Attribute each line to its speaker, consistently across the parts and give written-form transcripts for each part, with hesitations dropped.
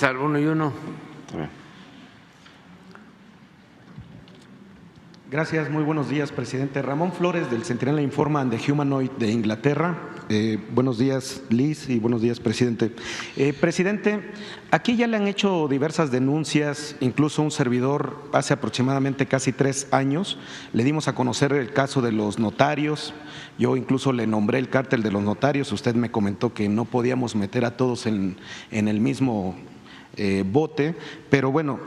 Speaker 1: Uno y uno.
Speaker 2: Gracias, muy buenos días, presidente. Ramón Flores, del Sentinel Informa and the Humanoid de Inglaterra. Buenos días, Liz, y buenos días, presidente. Presidente, aquí ya le han hecho diversas denuncias, incluso un servidor hace aproximadamente casi 3 años. Le dimos a conocer el caso de los notarios. Yo incluso le nombré el cártel de los notarios. Usted me comentó que no podíamos meter a todos en el mismo bote, pero bueno,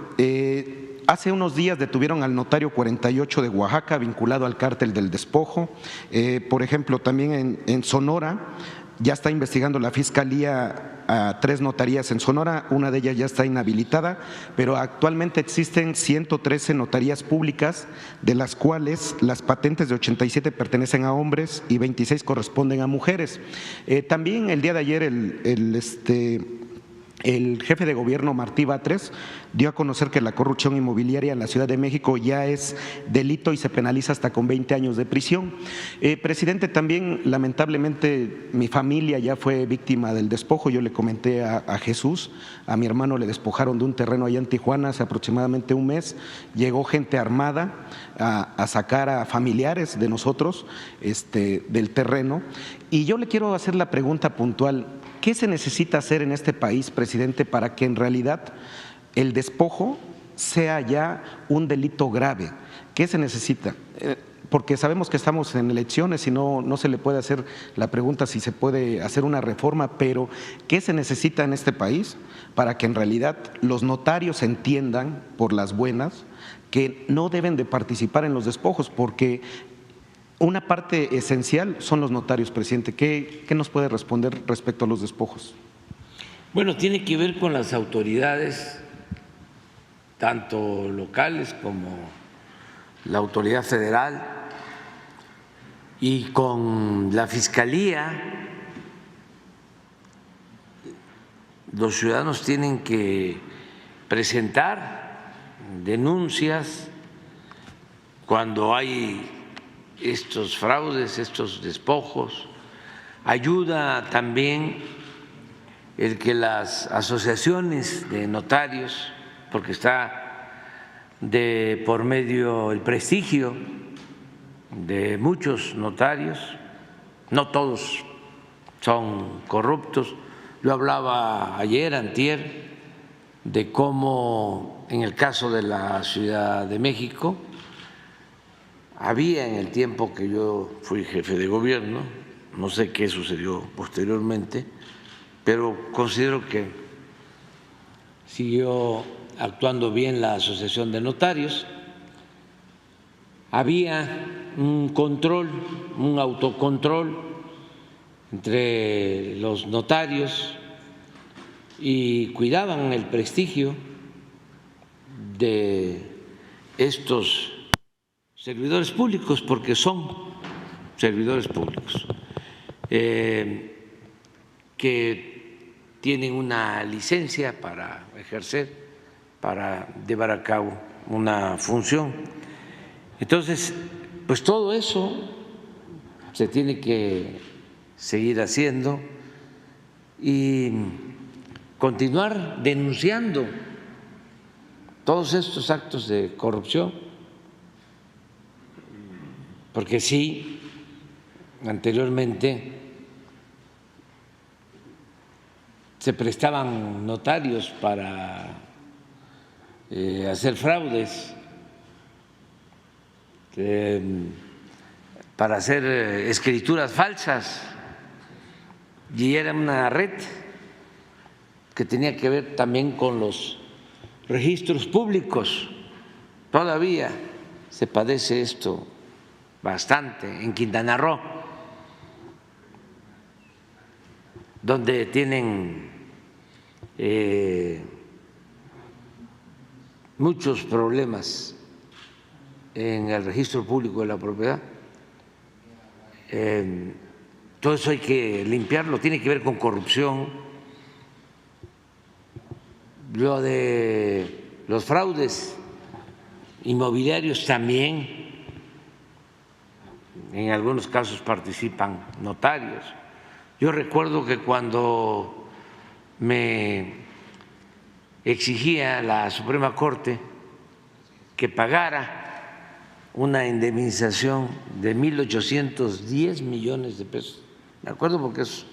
Speaker 2: hace unos días detuvieron al notario 48 de Oaxaca vinculado al cártel del despojo. Por ejemplo, también en Sonora ya está investigando la Fiscalía a 3 notarías en Sonora, una de ellas ya está inhabilitada, pero actualmente existen 113 notarías públicas, de las cuales las patentes de 87 pertenecen a hombres y 26 corresponden a mujeres. También el día de ayer el jefe de gobierno, Martí Batres, dio a conocer que la corrupción inmobiliaria en la Ciudad de México ya es delito y se penaliza hasta con 20 años de prisión. Presidente, también lamentablemente mi familia ya fue víctima del despojo. Yo le comenté a Jesús, a mi hermano le despojaron de un terreno allá en Tijuana hace aproximadamente un mes. Llegó gente armada a sacar a familiares de nosotros del terreno. Y yo le quiero hacer la pregunta puntual: ¿qué se necesita hacer en este país, presidente, para que en realidad el despojo sea ya un delito grave? ¿Qué se necesita? Porque sabemos que estamos en elecciones y no se le puede hacer la pregunta si se puede hacer una reforma, pero ¿qué se necesita en este país para que en realidad los notarios entiendan por las buenas que no deben de participar en los despojos? Porque una parte esencial son los notarios, presidente. ¿Qué nos puede responder respecto a los despojos?
Speaker 1: Bueno, tiene que ver con las autoridades, tanto locales como la autoridad federal, y con la Fiscalía. Los ciudadanos tienen que presentar denuncias cuando hay estos fraudes, estos despojos. Ayuda también el que las asociaciones de notarios, porque está de por medio el prestigio de muchos notarios, no todos son corruptos. Yo hablaba ayer, antier, de cómo en el caso de la Ciudad de México había, en el tiempo que yo fui jefe de gobierno, no sé qué sucedió posteriormente, pero considero que siguió actuando bien la Asociación de Notarios. Había un control, un autocontrol entre los notarios y cuidaban el prestigio de estos servidores públicos, porque son servidores públicos, que tienen una licencia para ejercer, para llevar a cabo una función. Entonces, pues todo eso se tiene que seguir haciendo y continuar denunciando todos estos actos de corrupción, porque sí, anteriormente se prestaban notarios para hacer fraudes, para hacer escrituras falsas, y era una red que tenía que ver también con los registros públicos. Todavía se padece esto bastante en Quintana Roo, donde tienen muchos problemas en el registro público de la propiedad. Todo eso hay que limpiarlo, tiene que ver con corrupción. Lo de los fraudes inmobiliarios también, en algunos casos participan notarios. Yo recuerdo que cuando me exigía a la Suprema Corte que pagara una indemnización de 1.810 millones de pesos. Me acuerdo porque es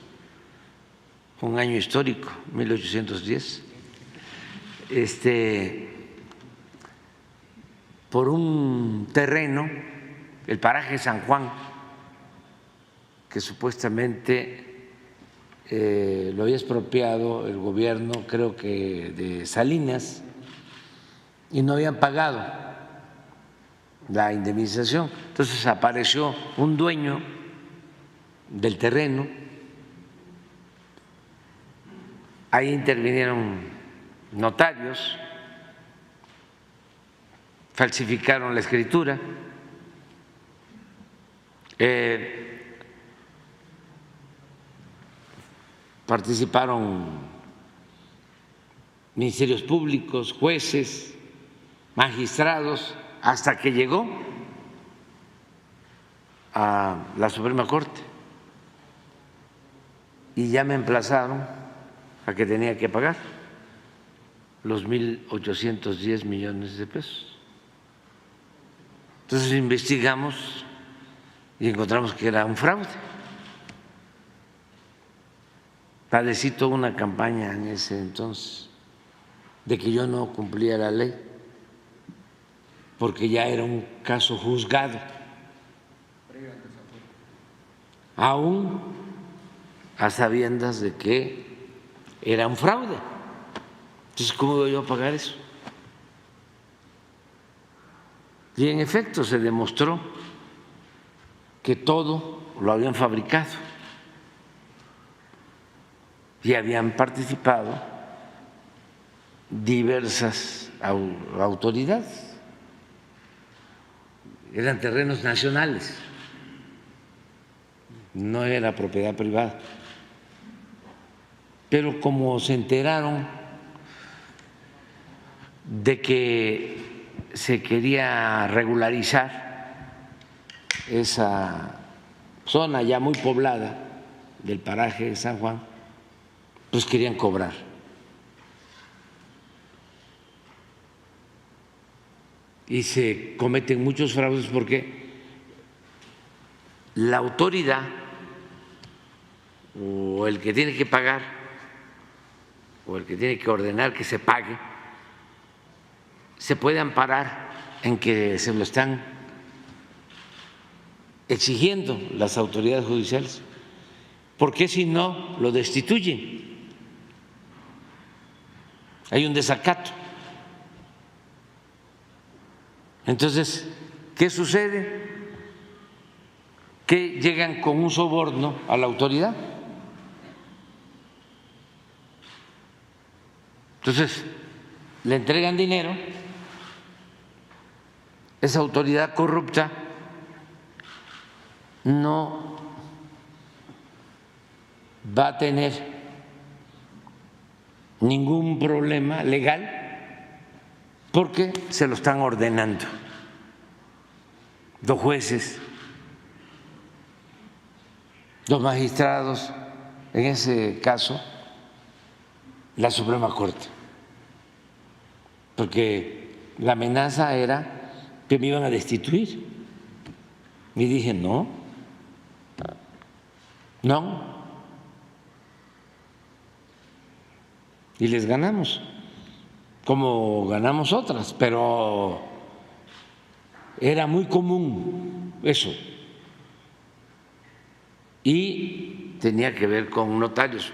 Speaker 1: un año histórico, 1810, por un terreno, el paraje San Juan, que supuestamente lo había expropiado el gobierno, creo que de Salinas, y no habían pagado la indemnización. Entonces apareció un dueño del terreno, ahí intervinieron notarios, falsificaron la escritura, participaron ministerios públicos, jueces, magistrados, hasta que llegó a la Suprema Corte y ya me emplazaron a que tenía que pagar los 1.810 millones de pesos. Entonces investigamos y encontramos que era un fraude. Padecí toda una campaña en ese entonces de que yo no cumplía la ley, porque ya era un caso juzgado, aún a sabiendas de que era un fraude. Entonces, ¿cómo voy yo a pagar eso? Y en efecto se demostró que todo lo habían fabricado y habían participado diversas autoridades. Eran terrenos nacionales, no era propiedad privada. Pero como se enteraron de que se quería regularizar esa zona ya muy poblada del paraje de San Juan, pues querían cobrar. Y se cometen muchos fraudes porque la autoridad o el que tiene que pagar o el que tiene que ordenar que se pague se puede amparar en que se lo están exigiendo las autoridades judiciales, porque si no lo destituyen. Hay un desacato. Entonces, ¿qué sucede? Que llegan con un soborno a la autoridad. Entonces, le entregan dinero, esa autoridad corrupta no va a tener ningún problema legal porque se lo están ordenando los jueces, los magistrados, en ese caso la Suprema Corte, porque la amenaza era que me iban a destituir. Y dije, no, y les ganamos, como ganamos otras, pero era muy común eso, y tenía que ver con notarios.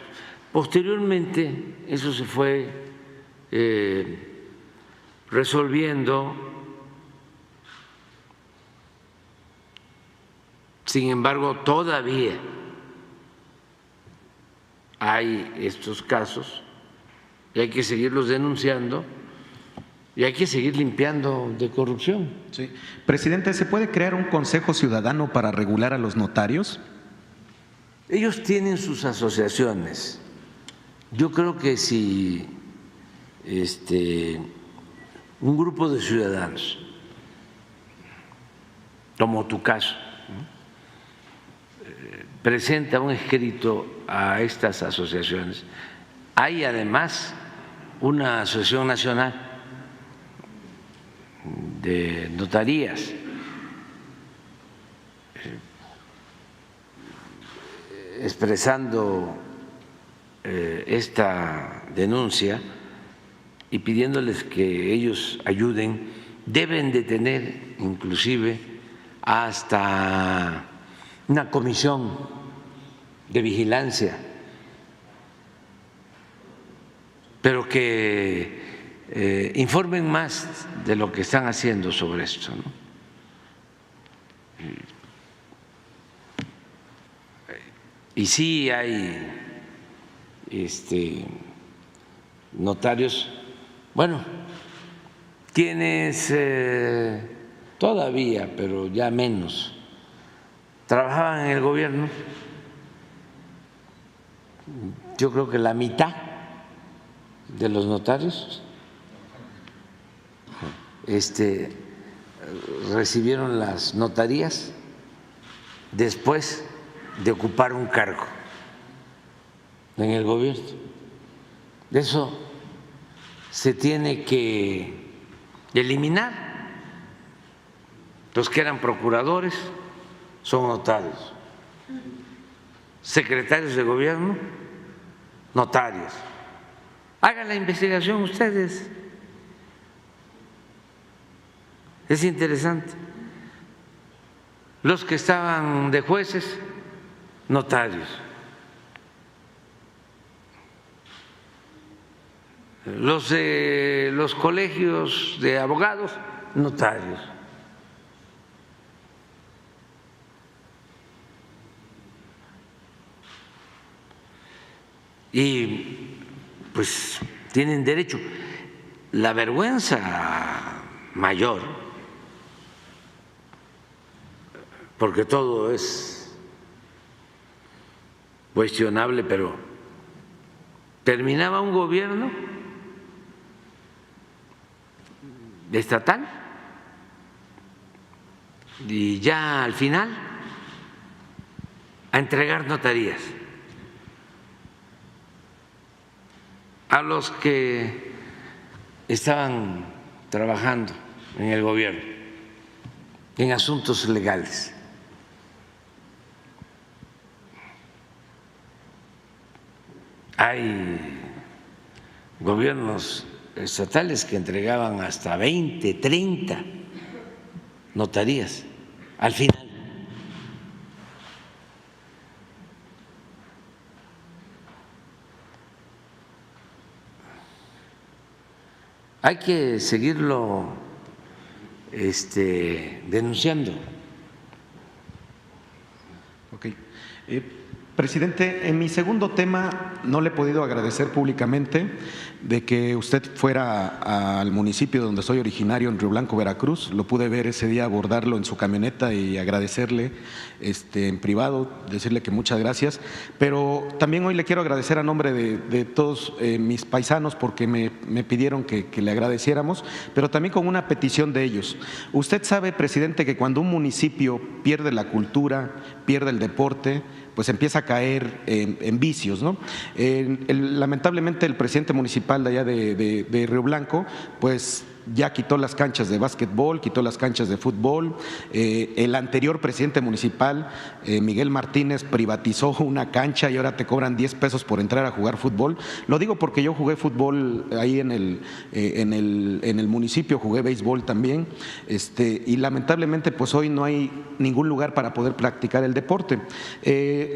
Speaker 1: Posteriormente eso se fue resolviendo. Sin embargo, todavía hay estos casos y hay que seguirlos denunciando y hay que seguir limpiando de corrupción.
Speaker 2: Sí. Presidente, ¿se puede crear un consejo ciudadano para regular a los notarios?
Speaker 1: Ellos tienen sus asociaciones. Yo creo que si un grupo de ciudadanos, como tu caso, presenta un escrito a estas asociaciones, hay además una asociación nacional de notarías expresando esta denuncia y pidiéndoles que ellos ayuden. Deben de tener inclusive hasta una comisión de vigilancia, pero que informen más de lo que están haciendo sobre esto, ¿no? Y sí hay notarios, bueno, quienes todavía, pero ya menos, trabajaban en el gobierno. Yo creo que la mitad de los notarios recibieron las notarías después de ocupar un cargo en el gobierno. Eso se tiene que eliminar. Los que eran procuradores son notarios, secretarios de gobierno, notarios. Hagan la investigación ustedes. Es interesante. Los que estaban de jueces, notarios. Los de los colegios de abogados, notarios. Y pues tienen derecho. La vergüenza mayor, porque todo es cuestionable, pero terminaba un gobierno estatal y ya al final a entregar notarías a los que estaban trabajando en el gobierno en asuntos legales. Hay gobiernos estatales que entregaban hasta 20, 30 notarías al final. Hay que seguirlo denunciando.
Speaker 2: Ok. Presidente, en mi segundo tema no le he podido agradecer públicamente de que usted fuera al municipio donde soy originario, en Río Blanco, Veracruz. Lo pude ver ese día, abordarlo en su camioneta y agradecerle en privado, decirle que muchas gracias. Pero también hoy le quiero agradecer a nombre de todos mis paisanos porque me pidieron que le agradeciéramos, pero también con una petición de ellos. Usted sabe, presidente, que cuando un municipio pierde la cultura, pierde el deporte, pues empieza a caer en vicios, ¿no? Lamentablemente el presidente municipal de allá de Río Blanco, pues ya quitó las canchas de básquetbol, quitó las canchas de fútbol. El anterior presidente municipal, Miguel Martínez, privatizó una cancha y ahora te cobran 10 pesos por entrar a jugar fútbol. Lo digo porque yo jugué fútbol ahí en el municipio, jugué béisbol también, y lamentablemente pues hoy no hay ningún lugar para poder practicar el deporte.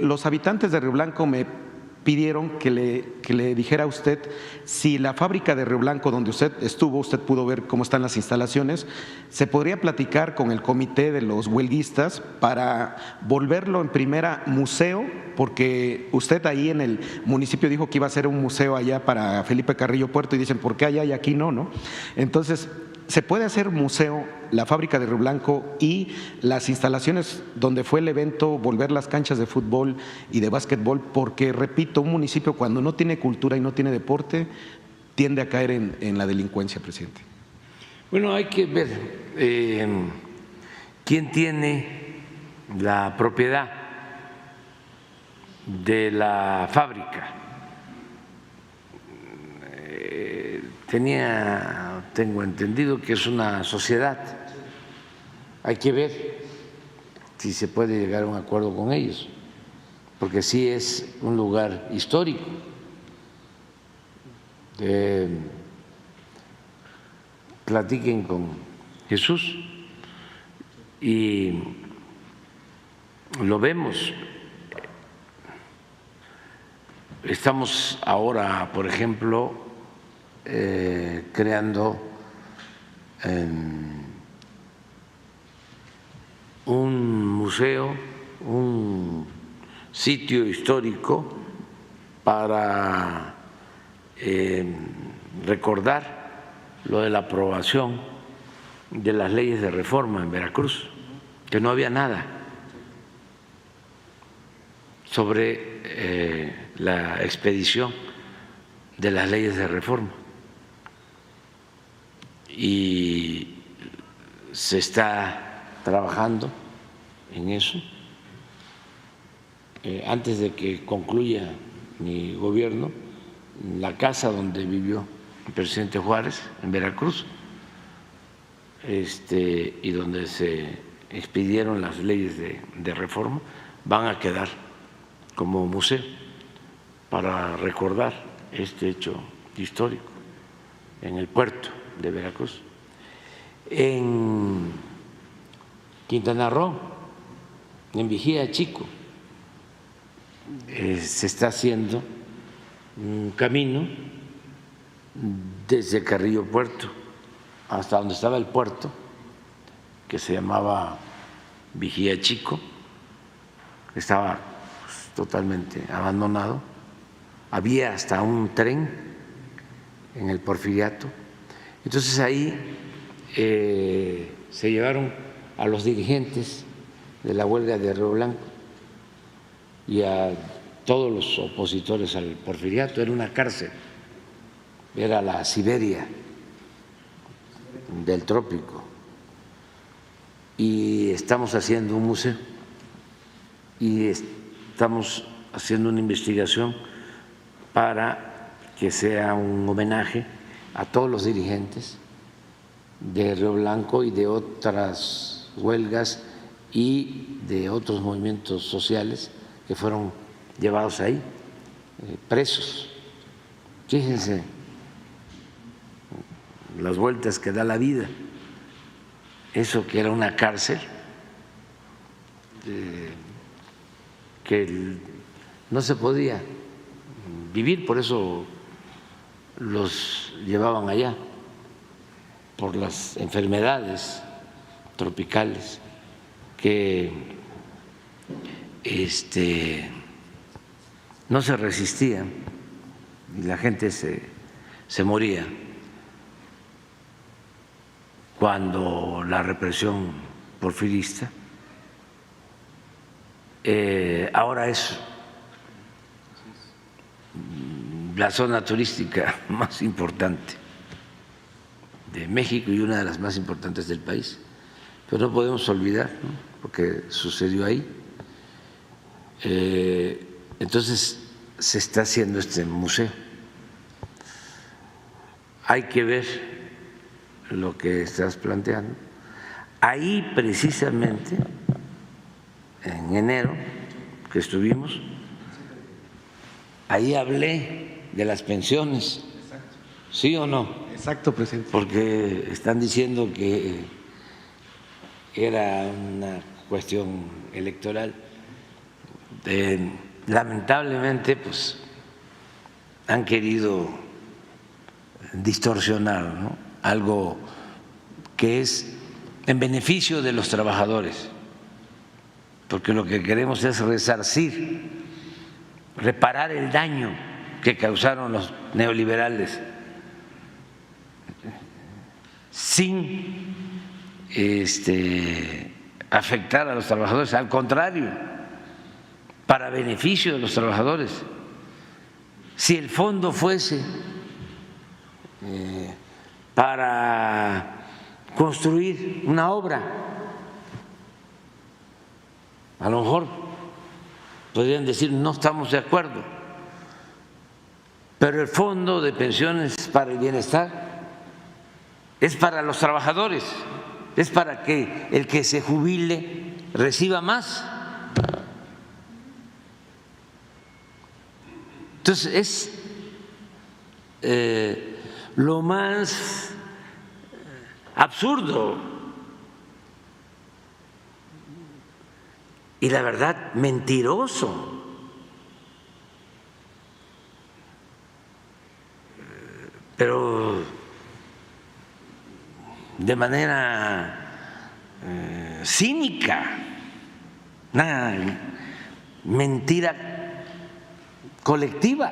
Speaker 2: Los habitantes de Río Blanco me pidieron que le dijera a usted si la fábrica de Río Blanco donde usted estuvo, usted pudo ver cómo están las instalaciones, se podría platicar con el comité de los huelguistas para volverlo en primera museo, porque usted ahí en el municipio dijo que iba a ser un museo allá para Felipe Carrillo Puerto y dicen, ¿por qué allá y aquí no, no? Entonces, se puede hacer museo, la fábrica de Río Blanco y las instalaciones donde fue el evento, volver las canchas de fútbol y de básquetbol, porque, repito, un municipio cuando no tiene cultura y no tiene deporte tiende a caer en la delincuencia, presidente.
Speaker 1: Bueno, hay que ver quién tiene la propiedad de la fábrica. tengo entendido que es una sociedad. Hay que ver si se puede llegar a un acuerdo con ellos, porque sí es un lugar histórico. Platiquen con Jesús y lo vemos. Estamos ahora, por ejemplo, creando un museo, un sitio histórico para recordar lo de la aprobación de las leyes de reforma en Veracruz, que no había nada sobre la expedición de las leyes de reforma. Y se está trabajando en eso. Antes de que concluya mi gobierno, la casa donde vivió el presidente Juárez, en Veracruz, y donde se expidieron las leyes de reforma, van a quedar como museo para recordar este hecho histórico en el puerto de Veracruz. En Quintana Roo, en Vigía Chico, se está haciendo un camino desde Carrillo Puerto hasta donde estaba el puerto, que se llamaba Vigía Chico, estaba totalmente abandonado. Había hasta un tren en el Porfiriato. Entonces ahí se llevaron a los dirigentes de la huelga de Río Blanco y a todos los opositores al Porfiriato. Era una cárcel, era la Siberia del trópico, y estamos haciendo un museo y estamos haciendo una investigación para que sea un homenaje a todos los dirigentes de Río Blanco y de otras huelgas y de otros movimientos sociales que fueron llevados ahí, presos. Fíjense las vueltas que da la vida. Eso que era una cárcel, que no se podía vivir, por eso los llevaban allá, por las enfermedades tropicales que no se resistían y la gente se moría cuando la represión porfirista. Ahora es la zona turística más importante de México y una de las más importantes del país, pero no podemos olvidar, ¿no?, porque sucedió ahí. Entonces se está haciendo este museo. Hay que ver lo que estás planteando. Ahí precisamente, en enero que estuvimos, ahí hablé de las pensiones. ¿Sí o no?
Speaker 2: Exacto, presidente.
Speaker 1: Porque están diciendo que era una cuestión electoral. Lamentablemente, pues han querido distorsionar, ¿no?, algo que es en beneficio de los trabajadores, porque lo que queremos es resarcir, reparar el daño que causaron los neoliberales sin afectar a los trabajadores, al contrario, para beneficio de los trabajadores. Si el fondo fuese para construir una obra, a lo mejor podrían decir no estamos de acuerdo, pero el Fondo de Pensiones para el Bienestar es para los trabajadores, es para que el que se jubile reciba más. Entonces es lo más absurdo y la verdad mentiroso. Pero de manera cínica, una mentira colectiva.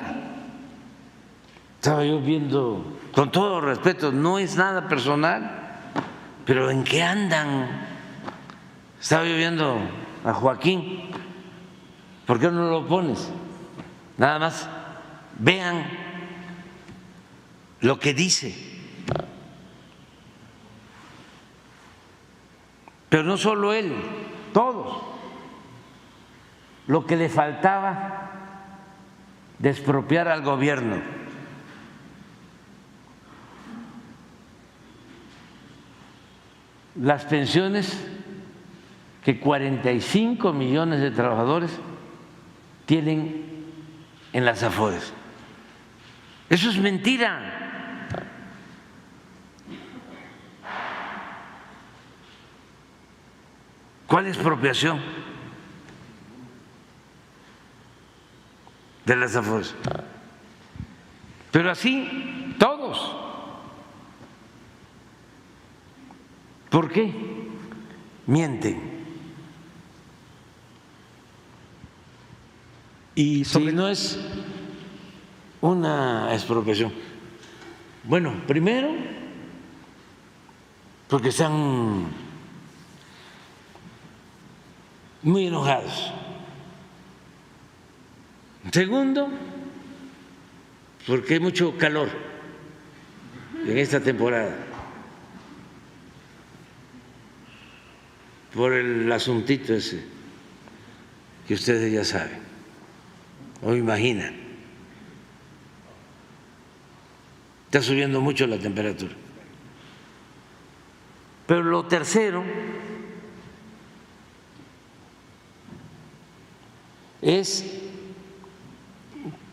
Speaker 1: Estaba yo viendo, con todo respeto, no es nada personal, pero ¿en qué andan? Estaba yo viendo a Joaquín, ¿por qué no lo pones? Nada más vean lo que dice. Pero no solo él, todos. Lo que le faltaba de expropiar al gobierno. Las pensiones que 45 millones de trabajadores tienen en las Afores. Eso es mentira. ¿Cuál expropiación de las Afores? Pero así todos. ¿Por qué mienten?
Speaker 2: Y
Speaker 1: si no es una expropiación. Bueno, primero, porque están muy enojados. Segundo, porque hay mucho calor en esta temporada por el asuntito ese que ustedes ya saben o imaginan. Está subiendo mucho la temperatura. Pero lo tercero es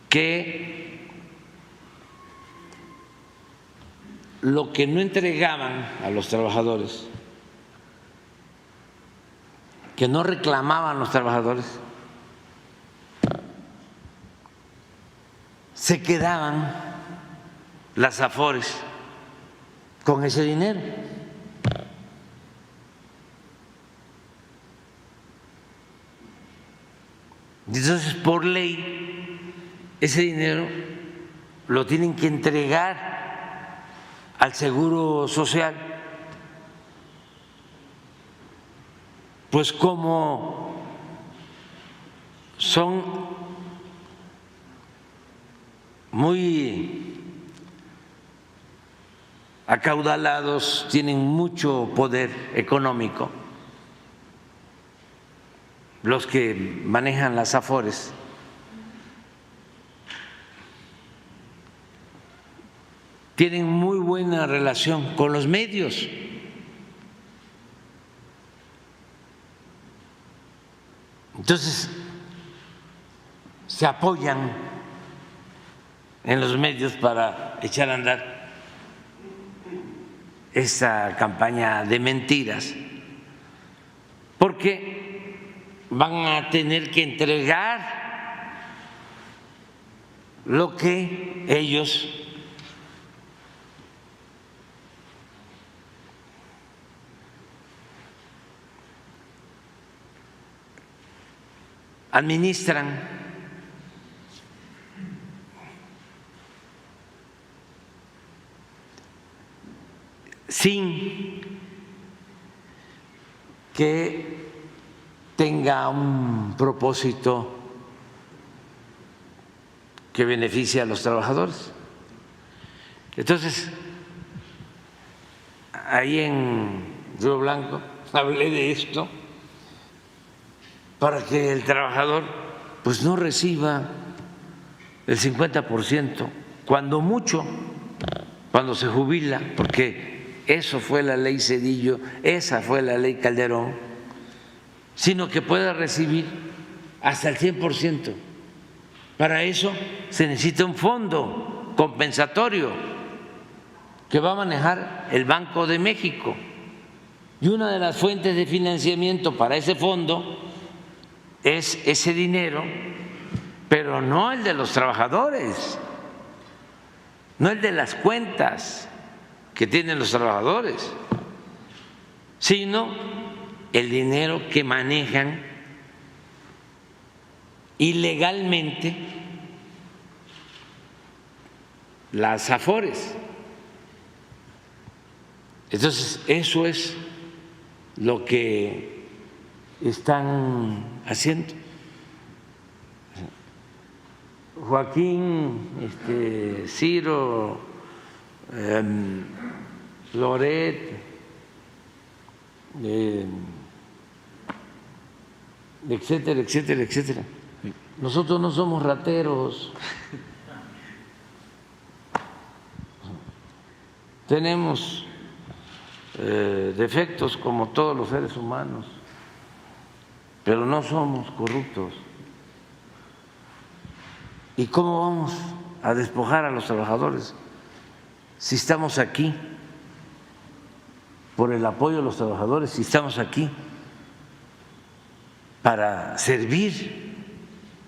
Speaker 1: que lo que no entregaban a los trabajadores, que no reclamaban los trabajadores, se quedaban las Afores con ese dinero. Entonces, por ley, ese dinero lo tienen que entregar al Seguro Social. Pues como son muy acaudalados, tienen mucho poder económico, los que manejan las Afores, tienen muy buena relación con los medios. Entonces, se apoyan en los medios para echar a andar esta campaña de mentiras, porque van a tener que entregar lo que ellos administran. Sin que tenga un propósito que beneficie a los trabajadores. Entonces, ahí en Río Blanco hablé de esto para que el trabajador pues no reciba el 50%, cuando mucho, cuando se jubila, porque eso fue la ley Zedillo, esa fue la ley Calderón, sino que pueda recibir hasta el 100%. Para eso se necesita un fondo compensatorio que va a manejar el Banco de México. Y una de las fuentes de financiamiento para ese fondo es ese dinero, pero no el de los trabajadores, no el de las cuentas que tienen los trabajadores, sino el dinero que manejan ilegalmente las Afores. Entonces, eso es lo que están haciendo. Joaquín, Ciro, Loret, etcétera, etcétera, etcétera. Nosotros no somos rateros. Tenemos defectos como todos los seres humanos, pero no somos corruptos. ¿Y cómo vamos a despojar a los trabajadores si estamos aquí por el apoyo de los trabajadores, si estamos aquí para servir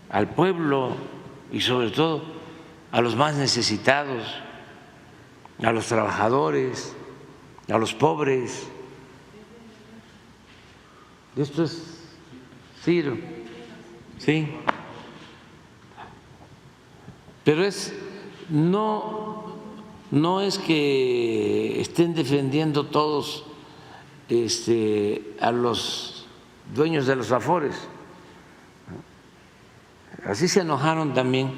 Speaker 1: al pueblo y sobre todo a los más necesitados, a los trabajadores, a los pobres? Esto es Ciro, sí. Pero no es que estén defendiendo todos a los dueños de los Afores. Así se enojaron también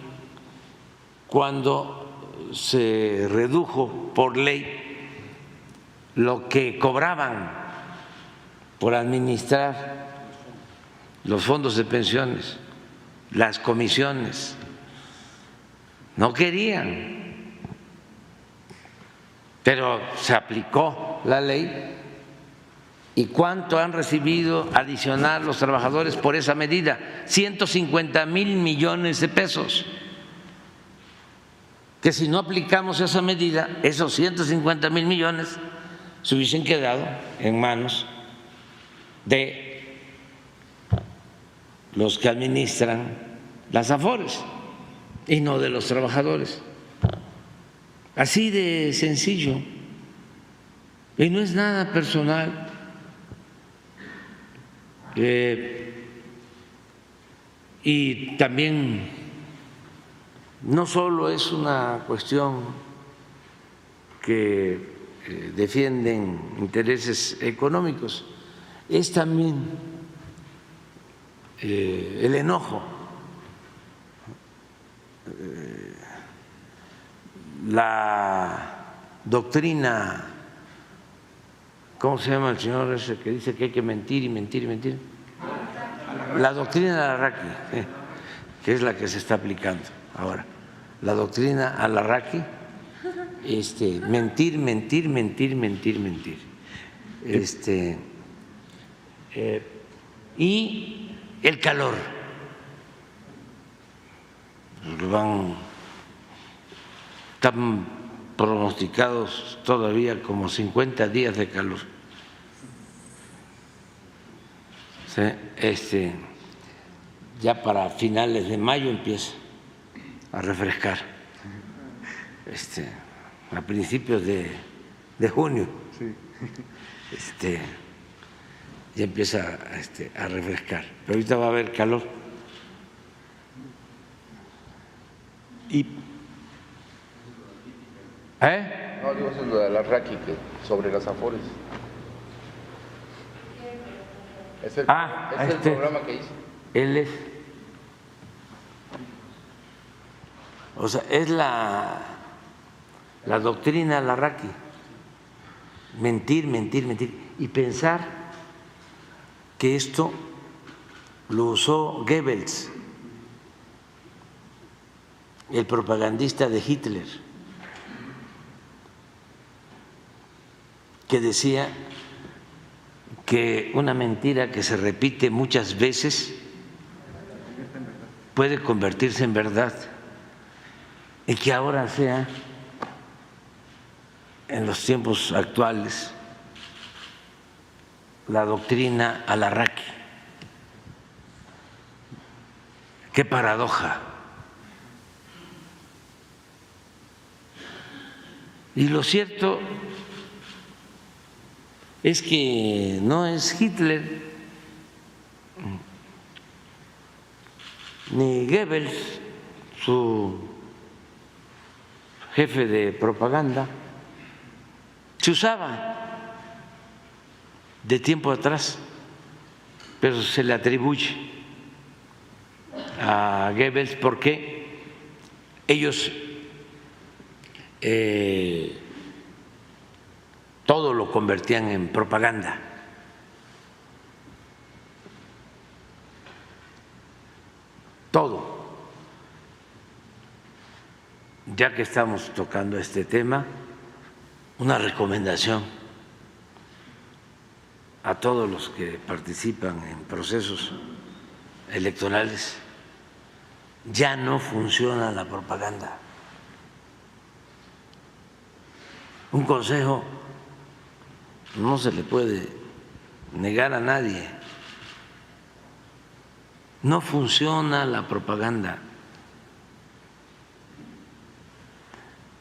Speaker 1: cuando se redujo por ley lo que cobraban por administrar los fondos de pensiones, las comisiones. No querían, pero se aplicó la ley. ¿Y cuánto han recibido adicional los trabajadores por esa medida? 150,000 millones de pesos. Que si no aplicamos esa medida, esos 150,000 millones se hubiesen quedado en manos de los que administran las Afores y no de los trabajadores. Así de sencillo. Y no es nada personal. Y también no solo es una cuestión que defienden intereses económicos, es también el enojo, la doctrina, ¿cómo se llama el señor ese que dice que hay que mentir y mentir y mentir? La doctrina de Alarraqui, que es la que se está aplicando ahora. La doctrina Alarraqui, mentir, mentir, mentir, mentir, mentir. Y el calor. Están pronosticados todavía como 50 días de calor. ¿Sí? Ya para finales de mayo empieza a refrescar. A principios de junio. Sí. Ya empieza a refrescar. Pero ahorita va a haber calor.
Speaker 2: Y
Speaker 3: No, digo, eso es lo de Alarraqui, que sobre las Afores. Es el programa que hizo.
Speaker 1: Él es. O sea, es la doctrina Alarraqui. Mentir, mentir, mentir. Y pensar que esto lo usó Goebbels, el propagandista de Hitler. que decía que una mentira que se repite muchas veces puede convertirse en verdad, y que ahora sea, en los tiempos actuales, la doctrina Alarraqui. Qué paradoja. Y lo cierto es que no es Hitler ni Goebbels, su jefe de propaganda. Se usaba de tiempo atrás, pero se le atribuye a Goebbels porque ellos todo lo convertían en propaganda. Todo. Ya que estamos tocando este tema, una recomendación a todos los que participan en procesos electorales: ya no funciona la propaganda. Un consejo no se le puede negar a nadie. No funciona la propaganda.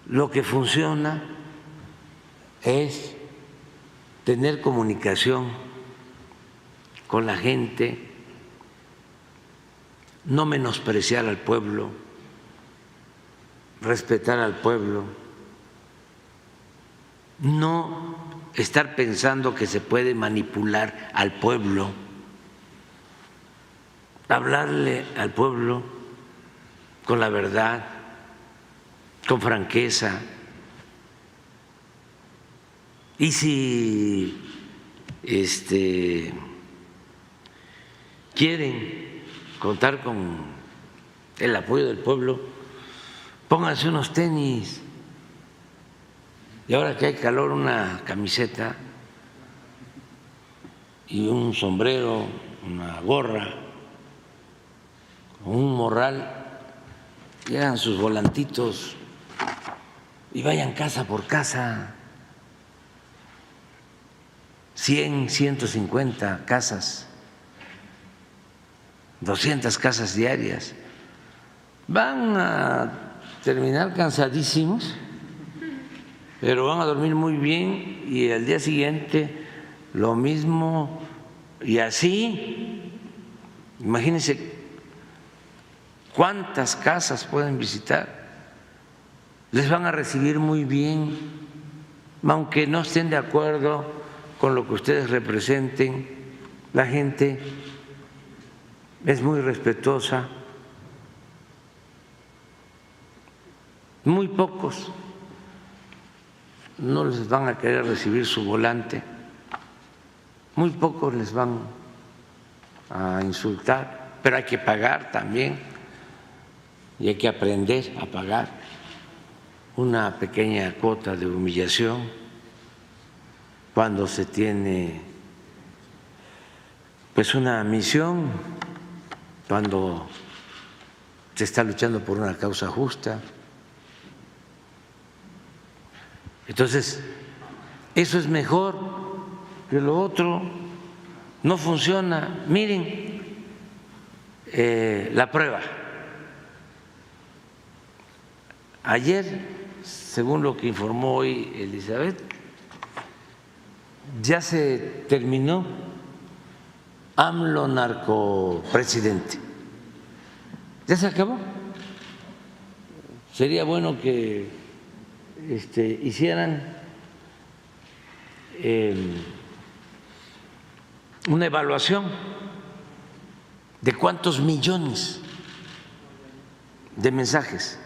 Speaker 1: Lo que funciona es tener comunicación con la gente, no menospreciar al pueblo, respetar al pueblo, no estar pensando que se puede manipular al pueblo, hablarle al pueblo con la verdad, con franqueza. Y si quieren contar con el apoyo del pueblo, pónganse unos tenis, y ahora que hay calor, una camiseta y un sombrero, una gorra, un morral, y hagan sus volantitos y vayan casa por casa. 100, 150 casas, 200 casas diarias. Van a terminar cansadísimos, pero van a dormir muy bien, y al día siguiente lo mismo, y así. Imagínense cuántas casas pueden visitar. Les van a recibir muy bien, aunque no estén de acuerdo con lo que ustedes representen. La gente es muy respetuosa. Muy pocos no les van a querer recibir su volante, muy pocos les van a insultar, pero hay que pagar también, y hay que aprender a pagar una pequeña cuota de humillación cuando se tiene pues una misión, cuando se está luchando por una causa justa. Entonces, eso es mejor que lo otro. No funciona. Miren la prueba. Ayer, según lo que informó hoy Elizabeth, ya se terminó AMLO narcopresidente. Ya se acabó. Sería bueno que hicieran una evaluación de cuántos millones de mensajes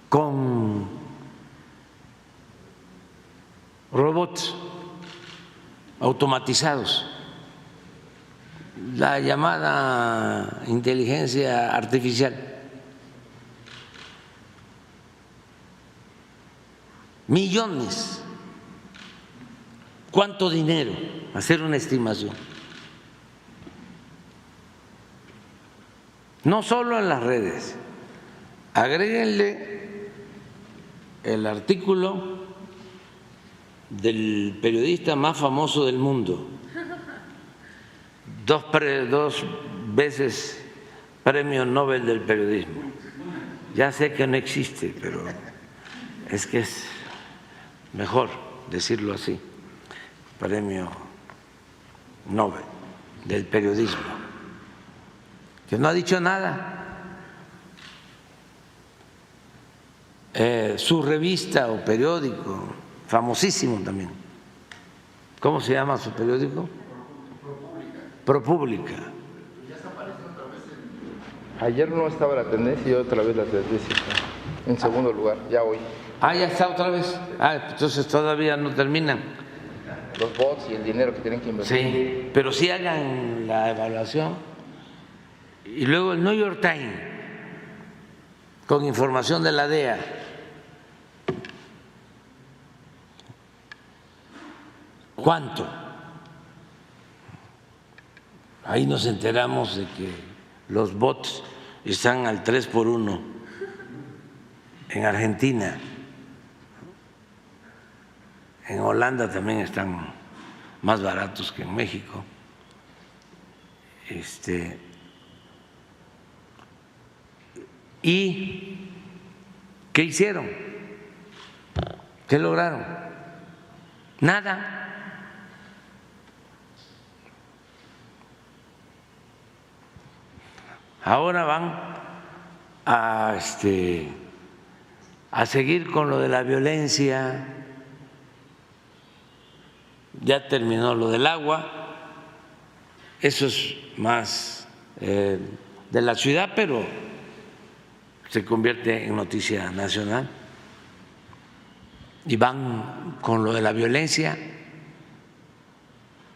Speaker 1: con robots automatizados, la llamada inteligencia artificial. Millones ¿Cuánto dinero? Hacer una estimación. No solo en las redes, agréguenle el artículo del periodista más famoso del mundo, dos veces Premio Nobel del Periodismo. Ya sé que no existe, pero es que es mejor decirlo así, Premio Nobel del Periodismo, que no ha dicho nada. Su revista o periódico, famosísimo también, ¿cómo se llama su periódico? ProPublica.
Speaker 3: Ayer no estaba la tendencia y otra vez la tendencia en segundo lugar, ya hoy.
Speaker 1: Ah, ya está otra vez. Ah, entonces todavía no terminan.
Speaker 3: Los bots y el dinero que tienen que invertir.
Speaker 1: Sí, pero sí hagan la evaluación. Y luego el New York Times, con información de la DEA. ¿Cuánto? Ahí nos enteramos de que los bots están al 3x1 en Argentina. En Holanda también están más baratos que en México. ¿Y qué hicieron? ¿Qué lograron? Nada. Ahora van a seguir con lo de la violencia. Ya terminó lo del agua, eso es más de la ciudad, pero se convierte en noticia nacional. Y van con lo de la violencia,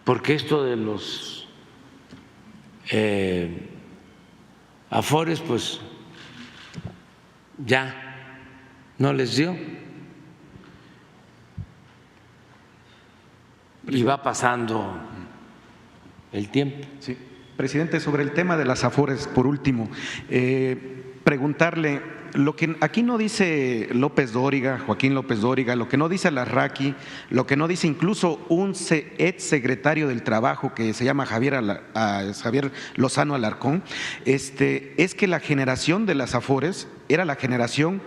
Speaker 1: porque esto de los afores, pues ya no les dio. Y va pasando el tiempo.
Speaker 2: Sí. Presidente, sobre el tema de las afores, por último, preguntarle, lo que aquí no dice López Dóriga, Joaquín López Dóriga, lo que no dice Larraqui, lo que no dice incluso un ex secretario del Trabajo que se llama Javier Lozano Alarcón, es que la generación de las afores era la generación,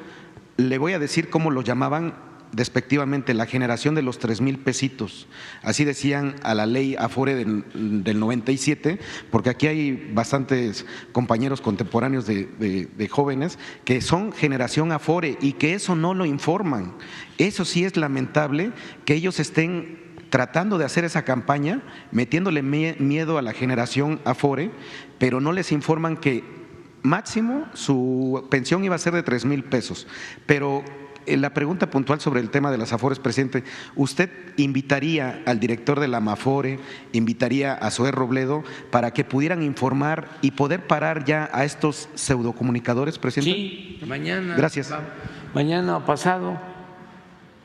Speaker 2: le voy a decir cómo lo llamaban despectivamente, la generación de los 3,000 pesitos, así decían a la ley Afore del 97, porque aquí hay bastantes compañeros contemporáneos de jóvenes que son generación Afore y que eso no lo informan. Eso sí es lamentable que ellos estén tratando de hacer esa campaña, metiéndole miedo a la generación Afore, pero no les informan que máximo su pensión iba a ser de 3,000 pesos, pero la pregunta puntual sobre el tema de las afores, presidente, ¿usted invitaría al director de la Amafore, invitaría a Zoé Robledo para que pudieran informar y poder parar ya a estos pseudocomunicadores, presidente?
Speaker 1: Sí, mañana.
Speaker 2: Gracias.
Speaker 1: Mañana o pasado,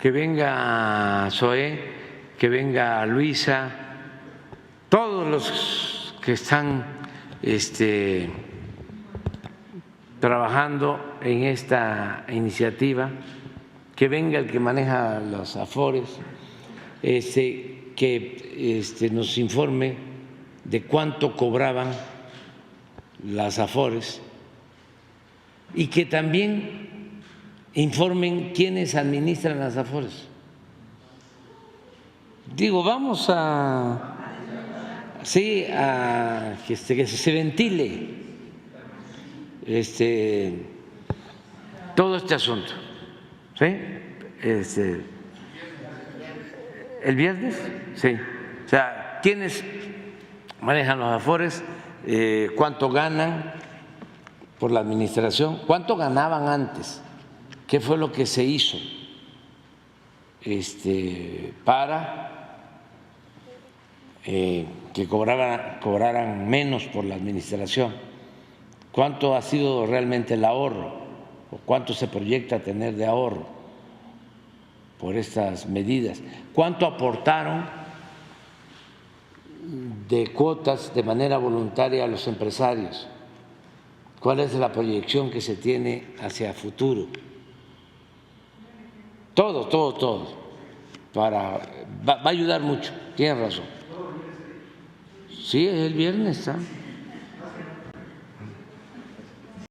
Speaker 1: que venga Zoé, que venga Luisa, todos los que están trabajando en esta iniciativa, que venga el que maneja los afores, que nos informe de cuánto cobraban las afores y que también informen quiénes administran las afores. Digo, vamos a que se ventile todo este asunto. ¿Sí? ¿El viernes? Sí. O sea, ¿quiénes manejan los afores? ¿Cuánto ganan por la administración? ¿Cuánto ganaban antes? ¿Qué fue lo que se hizo para que cobraran menos por la administración? ¿Cuánto ha sido realmente el ahorro? ¿O cuánto se proyecta tener de ahorro por estas medidas? ¿Cuánto aportaron de cuotas de manera voluntaria a los empresarios, cuál es la proyección que se tiene hacia futuro. Todo. Va a ayudar mucho, tienes razón. Sí, el viernes está.